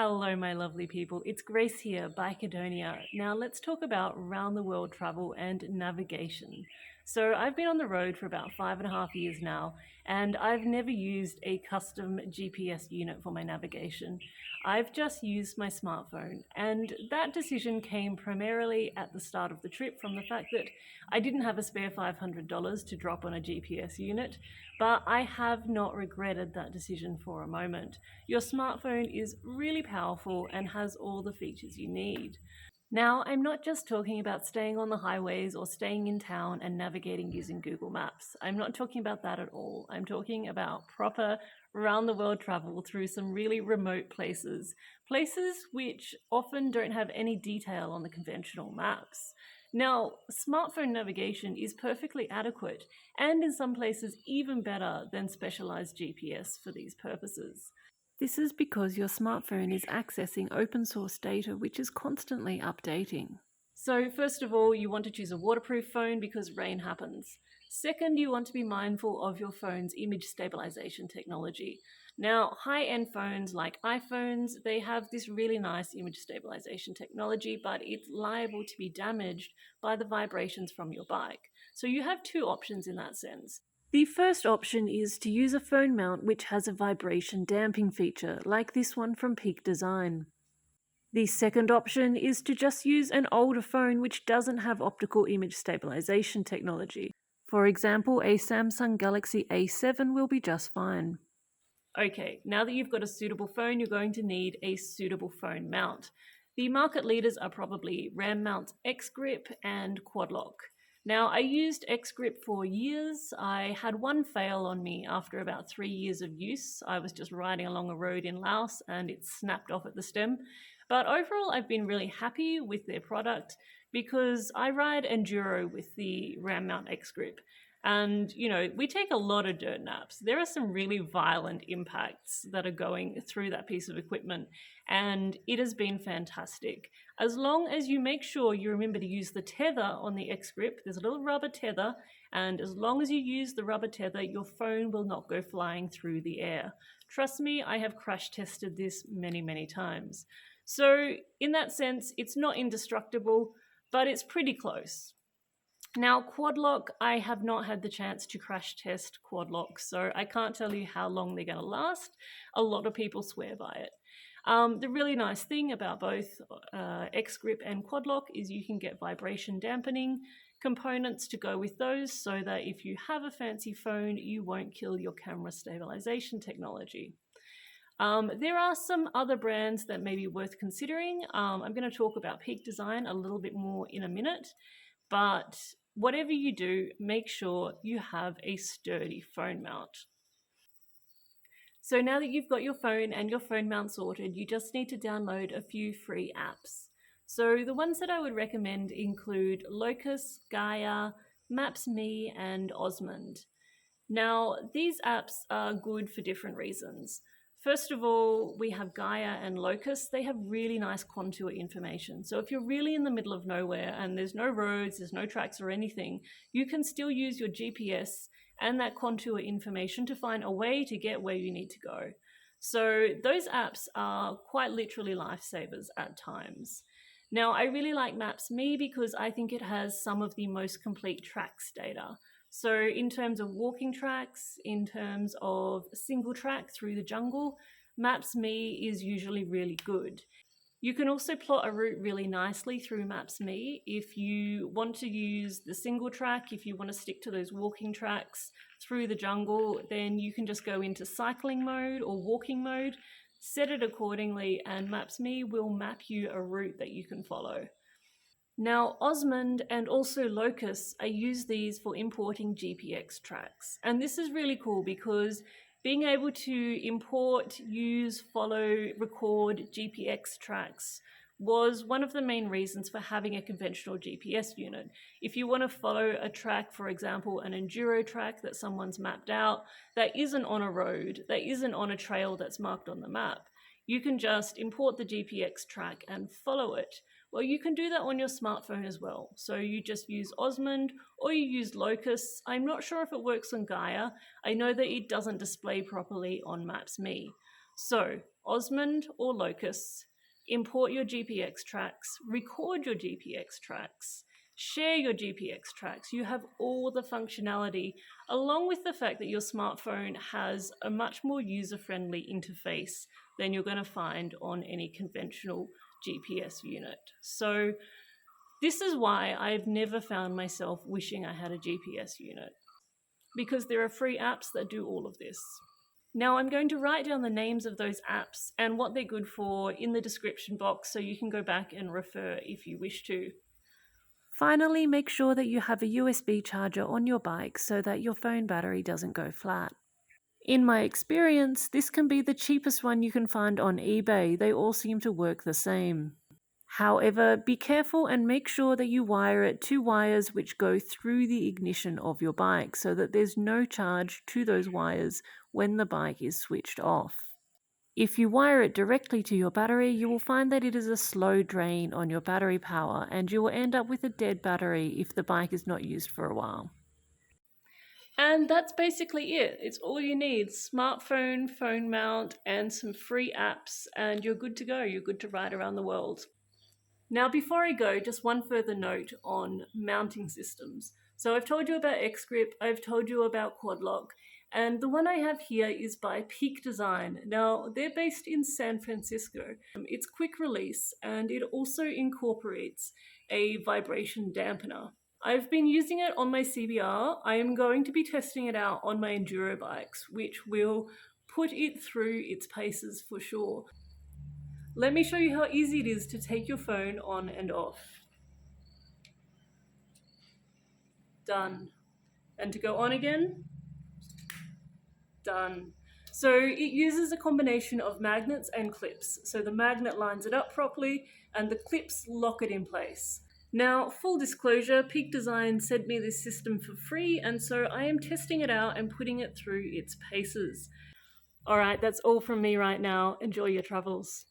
Hello, my lovely people. It's Grace here, Bicadonia. Now, let's talk about round the world travel and navigation. So, I've been on the road for about 5.5 years now, and I've never used a custom GPS unit for my navigation. I've just used my smartphone, and that decision came primarily at the start of the trip from the fact that I didn't have a spare $500 to drop on a GPS unit, but I have not regretted that decision for a moment. Your smartphone is really powerful and has all the features you need. Now, I'm not just talking about staying on the highways or staying in town and navigating using Google Maps. I'm not talking about that at all. I'm talking about proper around the world travel through some really remote places, places which often don't have any detail on the conventional maps. Now, smartphone navigation is perfectly adequate and in some places even better than specialized GPS for these purposes. This is because your smartphone is accessing open source data which is constantly updating. So first of all, you want to choose a waterproof phone because rain happens. Second, you want to be mindful of your phone's image stabilization technology. Now, high-end phones like iPhones, they have this really nice image stabilization technology, but it's liable to be damaged by the vibrations from your bike. So you have two options in that sense. The first option is to use a phone mount which has a vibration damping feature, like this one from Peak Design. The second option is to just use an older phone which doesn't have optical image stabilization technology. For example, a Samsung Galaxy A7 will be just fine. Okay, now that you've got a suitable phone, you're going to need a suitable phone mount. The market leaders are probably RAM Mount's X-Grip and Quadlock. Now, I used X-Grip for years. I had one fail on me after about 3 years of use. I was just riding along a road in Laos and it snapped off at the stem. But overall, I've been really happy with their product because I ride enduro with the RAM Mount X-Grip. And, we take a lot of dirt naps. There are some really violent impacts that are going through that piece of equipment, and it has been fantastic. As long as you make sure you remember to use the tether on the X-Grip, there's a little rubber tether, and as long as you use the rubber tether, your phone will not go flying through the air. Trust me, I have crash tested this many, many times. So in that sense, it's not indestructible, but it's pretty close. Now, Quadlock, I have not had the chance to crash test Quadlock, so I can't tell you how long they're going to last. A lot of people swear by it. The really nice thing about both X-Grip and Quadlock is you can get vibration dampening components to go with those so that if you have a fancy phone, you won't kill your camera stabilization technology. There are some other brands that may be worth considering. I'm going to talk about Peak Design a little bit more in a minute. But whatever you do, make sure you have a sturdy phone mount. So now that you've got your phone and your phone mount sorted, you just need to download a few free apps. So the ones that I would recommend include Locus, Gaia, Maps.me, and Osmand. Now, these apps are good for different reasons. First of all, we have Gaia and Locus. They have really nice contour information. So if you're really in the middle of nowhere and there's no roads, there's no tracks or anything, you can still use your GPS and that contour information to find a way to get where you need to go. So those apps are quite literally lifesavers at times. Now, I really like Maps.me because I think it has some of the most complete tracks data. So in terms of walking tracks, in terms of single track through the jungle, Maps.me is usually really good. You can also plot a route really nicely through Maps.me. If you want to use the single track, if you want to stick to those walking tracks through the jungle, then you can just go into cycling mode or walking mode, set it accordingly, and Maps.me will map you a route that you can follow. Now, Osmand and also Locus, I use these for importing GPX tracks. And this is really cool because being able to import, use, follow, record GPX tracks was one of the main reasons for having a conventional GPS unit. If you want to follow a track, for example, an enduro track that someone's mapped out, that isn't on a road, that isn't on a trail that's marked on the map, you can just import the GPX track and follow it. Well, you can do that on your smartphone as well. So you just use Osmand or you use Locus. I'm not sure if it works on Gaia. I know that it doesn't display properly on Maps.me. So, Osmand or Locus, import your GPX tracks, record your GPX tracks, share your GPX tracks. You have all the functionality, along with the fact that your smartphone has a much more user-friendly interface than you're going to find on any conventional GPS unit. So this is why I've never found myself wishing I had a GPS unit, because there are free apps that do all of this. Now I'm going to write down the names of those apps and what they're good for in the description box so you can go back and refer if you wish to. Finally, make sure that you have a USB charger on your bike so that your phone battery doesn't go flat. In my experience, this can be the cheapest one you can find on eBay. They all seem to work the same. However, be careful and make sure that you wire it to wires which go through the ignition of your bike so that there's no charge to those wires when the bike is switched off. If you wire it directly to your battery, you will find that it is a slow drain on your battery power and you will end up with a dead battery if the bike is not used for a while. And that's basically it. It's all you need: smartphone, phone mount, and some free apps, and you're good to go. You're good to ride around the world. Now, before I go, just one further note on mounting systems. So I've told you about X-Grip, I've told you about Quadlock, and the one I have here is by Peak Design. Now, they're based in San Francisco. It's quick release, and it also incorporates a vibration dampener. I've been using it on my CBR. I am going to be testing it out on my enduro bikes, which will put it through its paces for sure. Let me show you how easy it is to take your phone on and off. Done. And to go on again. Done. So it uses a combination of magnets and clips. So the magnet lines it up properly and the clips lock it in place. Now, full disclosure, Peak Design sent me this system for free, and so I am testing it out and putting it through its paces. All right, that's all from me right now. Enjoy your travels.